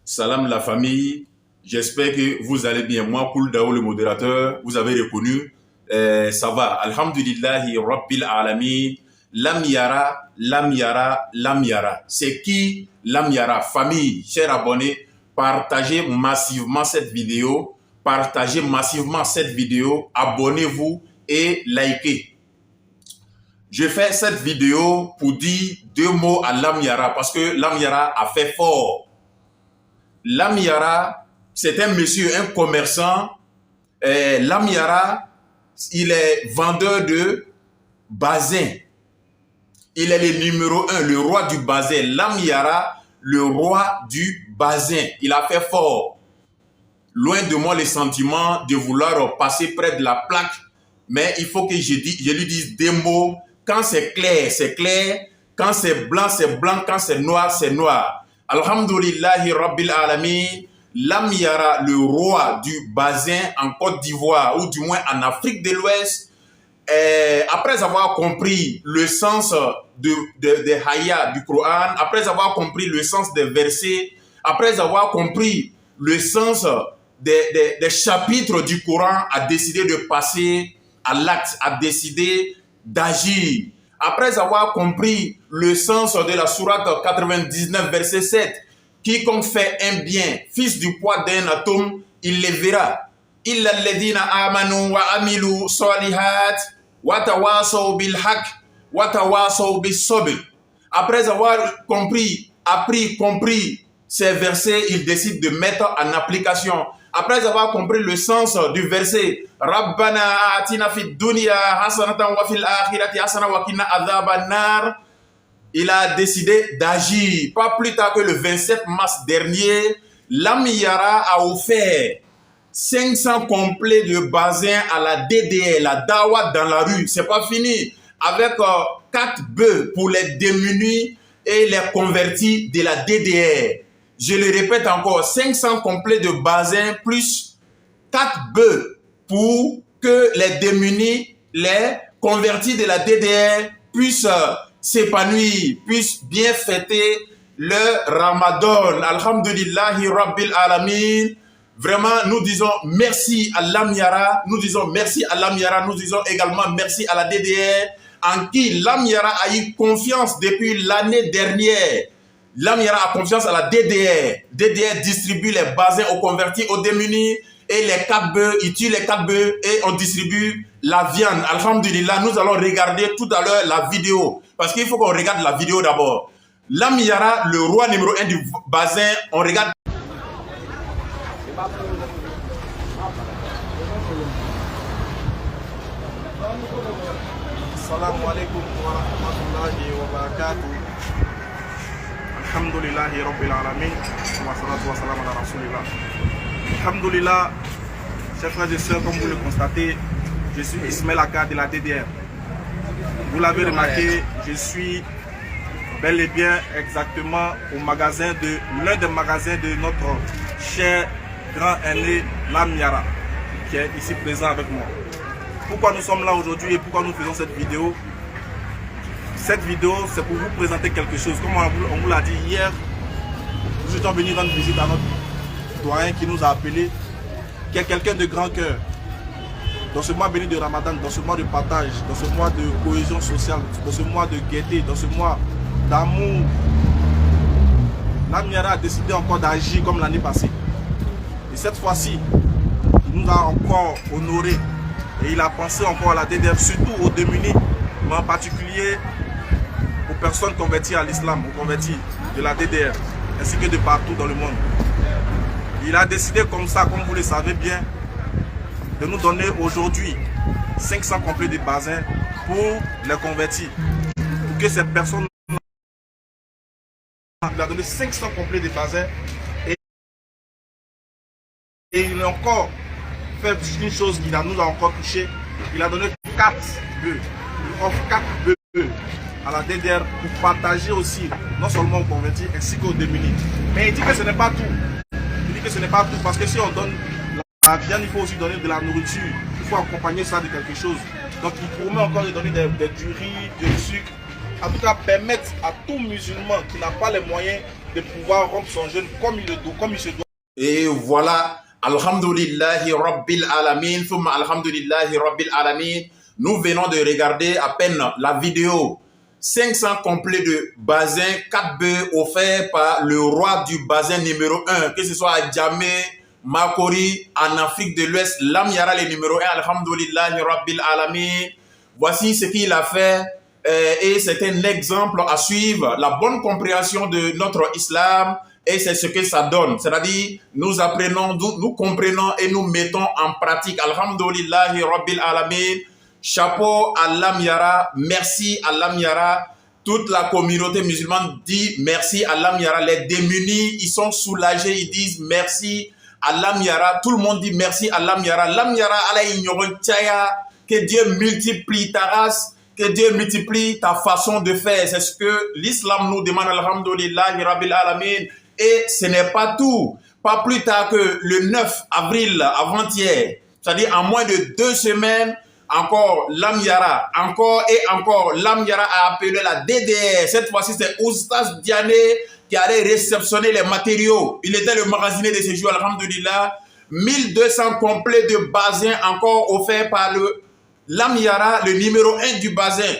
Salam la famille, j'espère que vous allez bien. Moi, Koul Dao, le modérateur, vous avez reconnu. Ça va. Alhamdulillahi Rabbil Alamin. Lam Yara, Lam Yara, Lam Yara. C'est qui Lam Yara? Famille, chers abonnés, partagez massivement cette vidéo. Partagez massivement cette vidéo. Abonnez-vous et likez. Je fais cette vidéo pour dire deux mots à Lam Yara parce que Lam Yara a fait fort. Lam Yara, c'est un monsieur, un commerçant. Lam Yara, il est vendeur de bazin. Il est le numéro 1, le roi du bazin. Lam Yara, le roi du bazin. Il a fait fort. Loin de moi le sentiment de vouloir passer près de la plaque. Mais il faut que je lui dise des mots. Quand c'est clair, c'est clair. Quand c'est blanc, c'est blanc. Quand c'est noir, c'est noir. Alhamdulillahi Rabbil Alamin, Lam Yara, le roi du bazin en Côte d'Ivoire, ou du moins en Afrique de l'Ouest, après avoir compris le sens des hayats du Coran, après avoir compris le sens des versets, après avoir compris le sens des chapitres du Coran, a décidé de passer à l'acte, a décidé d'agir. Après avoir compris le sens de la sourate 99, verset 7, quiconque fait un bien, fils du poids d'un atome, il le verra. Illa alladhina amanu wa amilu salihat wa tawasaw bil haqq wa tawasaw bis sabr. Après avoir compris ces versets, il décide de mettre en application. Après avoir compris le sens du verset Rabbana atina fid dunya hasanatan wa fil akhirati hasanatan wa qina adhaban nar, il a décidé d'agir. Pas plus tard que le 27 mars dernier, Lam Yara a offert 500 complets de bazin à la DDR, la Dawa dans la rue. C'est pas fini. Avec 4 bœufs pour les démunis et les convertis de la DDR. Je le répète encore, 500 complets de bazin plus 4 bœufs pour que les démunis, les convertis de la DDR puissent s'épanouir, puissent bien fêter le Ramadan. Alhamdulillahi Rabbil Alamin. Vraiment, nous disons merci à Lam Yara, nous disons merci à Lam Yara, nous disons également merci à la DDR, en qui Lam Yara a eu confiance depuis l'année dernière. Lam Yara a confiance à la DDR. DDR distribue les bazins aux convertis, aux démunis, et les 4 bœufs, ils tuent les 4 bœufs et on distribue la viande. Alhamdulillah, nous allons regarder tout à l'heure la vidéo. Parce qu'il faut qu'on regarde la vidéo d'abord. Lam Yara, le roi numéro 1 du bazin, on regarde. Assalamu alaikum wa rahmatullahi wa barakatuh. Alhamdulillahi Rabbil Alamin. Wa salatu wa salam ala Rasulillah. Alhamdulillah, chers frères et sœurs, comme vous le constatez, je suis Ismaël Aka de la DDR. Vous l'avez remarqué, je suis bel et bien exactement au magasin de l'un des magasins de notre cher grand aîné Lam Yara, qui est ici présent avec moi. Pourquoi nous sommes là aujourd'hui et pourquoi nous faisons cette vidéo? Cette vidéo, c'est pour vous présenter quelque chose. Comme on vous l'a dit hier, nous étions venus rendre visite à notre doyen qui nous a appelés, qui est quelqu'un de grand cœur. Dans ce mois béni de Ramadan, dans ce mois de partage, dans ce mois de cohésion sociale, dans ce mois de gaieté, dans ce mois d'amour, Lam Yara a décidé encore d'agir comme l'année passée. Et cette fois-ci, il nous a encore honorés et il a pensé encore à la DDR, surtout aux démunis, mais en particulier aux personnes converties à l'islam, aux convertis de la DDR, ainsi que de partout dans le monde. Il a décidé comme ça, comme vous le savez bien, de nous donner aujourd'hui 500 complets de bazin pour les convertis. Pour que ces personnes, il a donné 500 complets de bazin et il a encore fait une chose qui nous a encore touché. Il a donné 4 bœufs. Il offre 4 bœufs à la DDR pour partager aussi, non seulement aux convertis ainsi qu'aux démunis. Mais il dit que ce n'est pas tout. Il dit que ce n'est pas tout parce que si on donne la viande, il faut aussi donner de la nourriture. Il faut accompagner ça de quelque chose. Donc il promet encore de donner du riz, du sucre en tout cas permettre à tout musulman qui n'a pas les moyens de pouvoir rompre son jeûne comme il se doit. Et voilà, Alhamdulillahi Rabbil Alamin, thumma Alhamdulillahi Rabbil Alamin. Nous venons de regarder à peine la vidéo 500 complets de bazin 4 bœufs offerts par le roi du bazin numéro 1, que ce soit à Djamé, Makori, en Afrique de l'Ouest, Lam Yara le numéro 1, Alhamdulillahi Rabbil Alamin. Voici ce qu'il a fait et c'est un exemple à suivre, la bonne compréhension de notre islam et c'est ce que ça donne. C'est-à-dire, nous apprenons, nous comprenons et nous mettons en pratique. Alhamdulillahi Rabbil Alamin. Chapeau à Lam Yara, merci à Lam Yara. Toute la communauté musulmane dit merci à Lam Yara. Les démunis, ils sont soulagés, ils disent merci à Lam Yara. Tout le monde dit merci à Lam Yara. Lam Yara, Allah ignore tchaya, que Dieu multiplie ta race, que Dieu multiplie ta façon de faire. C'est ce que l'islam nous demande, alhamdoulillahi rabbil alamin. Et ce n'est pas tout. Pas plus tard que le 9 avril, avant-hier, c'est-à-dire en moins de 2 semaines, encore Lam Yara, encore et encore, Lam Yara a appelé la DDR. Cette fois-ci, c'est Oustaz Diané qui allait réceptionner les matériaux. Il était le magasinier de ces jours, alhamdoulilah. 1200 complets de bazin encore offerts par le Lam Yara, le numéro 1 du bazin.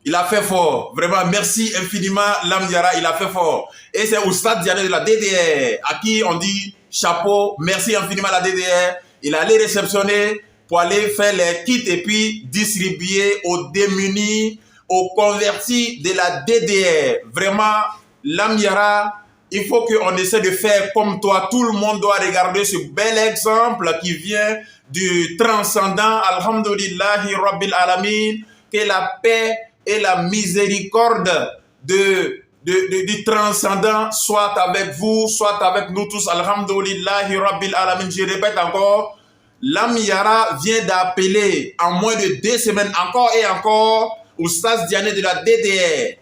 Il a fait fort. Vraiment, merci infiniment, Lam Yara, il a fait fort. Et c'est Oustaz Diané de la DDR, à qui on dit chapeau, merci infiniment à la DDR. Il allait réceptionner pour aller faire les kits et puis distribuer aux démunis, aux convertis de la DDR. Vraiment, Lam Yara, il faut qu'on essaie de faire comme toi. Tout le monde doit regarder ce bel exemple qui vient du transcendant. Alhamdulillahi Rabbil Alamin. Que la paix et la miséricorde du transcendant soit avec vous, soit avec nous tous. Alhamdulillahi Rabbil Alamin. Je répète encore. Lam Yara vient d'appeler en moins de 2 semaines encore et encore Oustaz Diané de la DDR.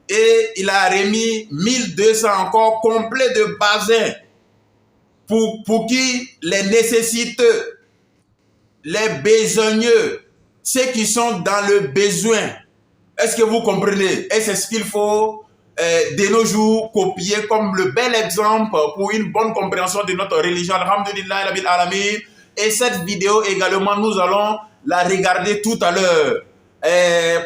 Et il a remis 1200 encore complets de bazin pour qui les nécessiteux, les besogneux, ceux qui sont dans le besoin. Est-ce que vous comprenez? Et c'est ce qu'il faut de nos jours copier comme le bel exemple pour une bonne compréhension de notre religion. Alhamdulillah Rabbil Alamin. Et cette vidéo également, nous allons la regarder tout à l'heure.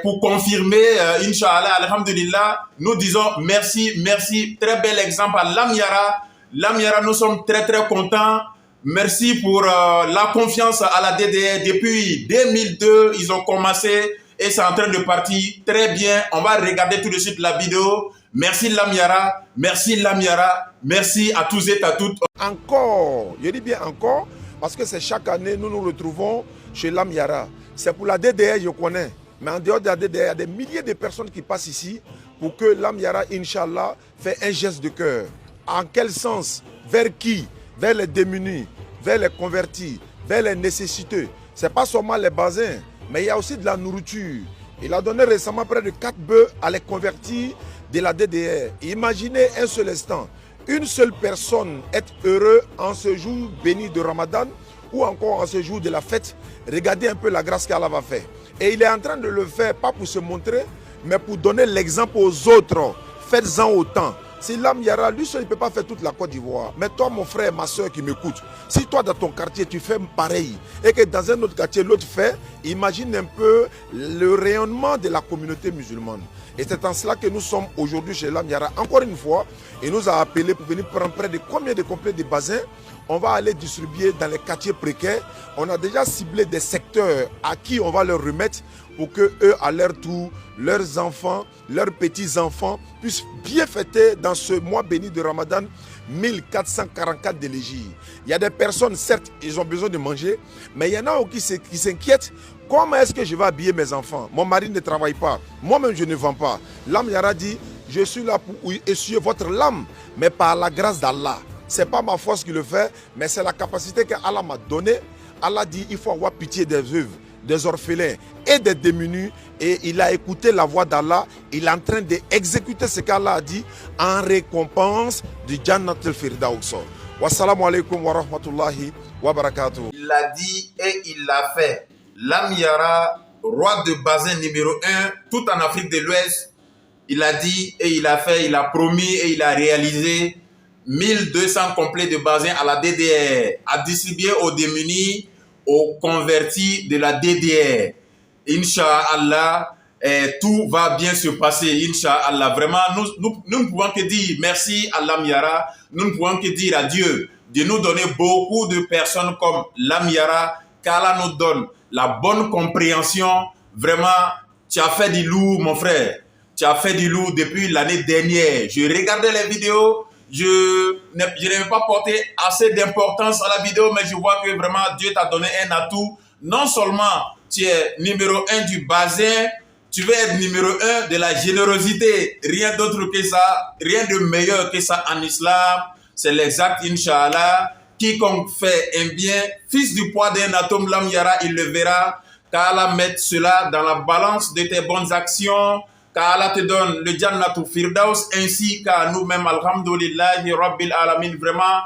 Pour confirmer, Inch'Allah, Alhamdulillah, nous disons merci, merci. Très bel exemple à Lam Yara. Lam Yara, nous sommes très très contents. Merci pour la confiance à la DDR. Depuis 2002, ils ont commencé et c'est en train de partir très bien. On va regarder tout de suite la vidéo. Merci Lam Yara, merci Lam Yara, merci à tous et à toutes. Encore, je dis bien encore, parce que c'est chaque année, nous nous retrouvons chez Lam Yara. C'est pour la DDR, je connais. Mais en dehors de la DDR, il y a des milliers de personnes qui passent ici pour que Lam Yara, Inch'Allah, fait un geste de cœur. En quel sens? Vers qui? Vers les démunis, vers les convertis, vers les nécessiteux. Ce n'est pas seulement les bazins, mais il y a aussi de la nourriture. Il a donné récemment près de 4 bœufs à les convertis de la DDR. Imaginez un seul instant, une seule personne être heureux en ce jour béni de Ramadan ou encore en ce jour de la fête. Regardez un peu la grâce qu'Allah va faire. Et il est en train de le faire, pas pour se montrer, mais pour donner l'exemple aux autres. Faites-en autant. Si Lam Yara, lui seul, il ne peut pas faire toute la Côte d'Ivoire. Mais toi, mon frère, ma soeur qui m'écoute, si toi, dans ton quartier, tu fais pareil, et que dans un autre quartier, l'autre fait, imagine un peu le rayonnement de la communauté musulmane. Et c'est en cela que nous sommes aujourd'hui chez Lam Yara. Encore une fois, il nous a appelé pour venir prendre près de combien de complets de bazins. On va aller distribuer dans les quartiers précaires. On a déjà ciblé des secteurs à qui on va leur remettre pour que eux, à leur tour, leurs enfants, leurs petits-enfants puissent bien fêter dans ce mois béni de Ramadan 1444 de l'Hégire. Il y a des personnes, certes, ils ont besoin de manger, mais il y en a qui s'inquiètent. Comment est-ce que je vais habiller mes enfants? Mon mari ne travaille pas, moi-même je ne vends pas. Lam Yara dit, je suis là pour essuyer votre lame, mais par la grâce d'Allah. Ce n'est pas ma force qui le fait, mais c'est la capacité qu'Allah m'a donnée. Allah dit, il faut avoir pitié des veuves, des orphelins et des démunis. Et il a écouté la voix d'Allah. Il est en train d'exécuter ce qu'Allah a dit en récompense du Jannat al-Firdaus. Wassalamu alaikum wa rahmatullahi wa barakatuh. Il l'a dit et il l'a fait. Lam Yara roi de Bazin numéro 1, tout en Afrique de l'Ouest. Il a dit et il a fait, il a promis et il a réalisé 1200 complets de Bazin à la DDR, à distribuer aux démunis, aux convertis de la DDR. Inch'Allah, tout va bien se passer, Inch'Allah. Vraiment, nous ne pouvons que dire merci à Lam Yara, nous ne pouvons que dire à Dieu de nous donner beaucoup de personnes comme Lam Yara, qu'Allah nous donne la bonne compréhension. Vraiment, tu as fait du lourd, mon frère. Tu as fait du lourd depuis l'année dernière. Je regardais les vidéos, je n'avais pas porté assez d'importance à la vidéo, mais je vois que vraiment Dieu t'a donné un atout. Non seulement tu es numéro 1 du Bazin, tu veux être numéro 1 de la générosité. Rien d'autre que ça, rien de meilleur que ça en islam. C'est l'exact, Inch'Allah. Quiconque fait un bien, fils du poids d'un atome, Lam Yara, il le verra. Qu'Allah mette cela dans la balance de tes bonnes actions. Qu'Allah te donne le Jannatul Firdaus ainsi qu'à nous-mêmes. Alhamdulillahi Rabbil Alamin. Vraiment,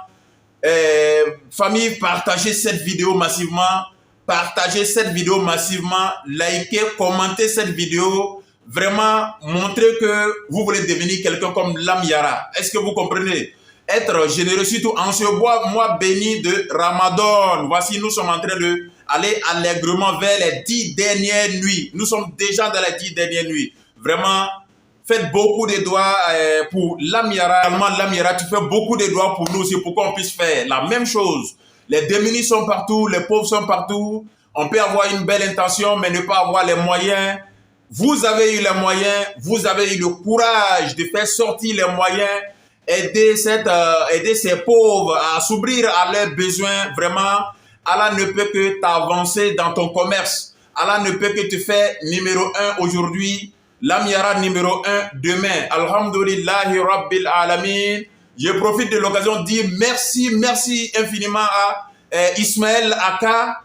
famille, partagez cette vidéo massivement. Partagez cette vidéo massivement. Likez, commentez cette vidéo. Vraiment, montrez que vous voulez devenir quelqu'un comme Lam Yara. Est-ce que vous comprenez? Être généreux, surtout en ce mois béni de Ramadan. Voici, nous sommes en train d'aller allègrement vers les 10 dernières nuits. Nous sommes déjà dans les 10 dernières nuits. Vraiment, faites beaucoup de doigts pour Lam Yara. Lam Yara, tu fais beaucoup de doigts pour nous aussi, pour qu'on puisse faire la même chose. Les démunis sont partout, les pauvres sont partout. On peut avoir une belle intention, mais ne pas avoir les moyens. Vous avez eu les moyens, vous avez eu le courage de faire sortir les moyens, aider ces pauvres à s'ouvrir à leurs besoins. Vraiment, Allah ne peut que t'avancer dans ton commerce. Allah ne peut que te faire numéro 1 aujourd'hui. Lam Yara numéro 1 demain. Alhamdulillahi Rabbil Alamin. Je profite de l'occasion de dire merci infiniment à Ismaël Aka,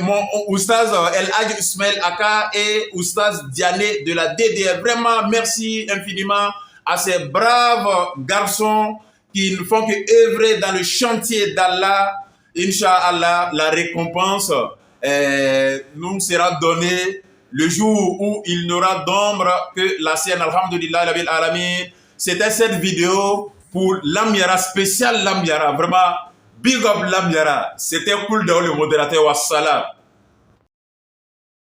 mon oustaz El Hadj Ismaël Aka et oustaz Diané de la DDR. Vraiment, merci infiniment à ces braves garçons qui ne font que œuvrer dans le chantier d'Allah. Inch'Allah, la récompense nous sera donnée le jour où il n'aura d'ombre que la sienne. Alhamdulillah Rabbil Alamin. C'était cette vidéo pour Lam Yara, spécial Lam Yara. Vraiment, big up Lam Yara. C'était cool de le modérateur. Wassalam.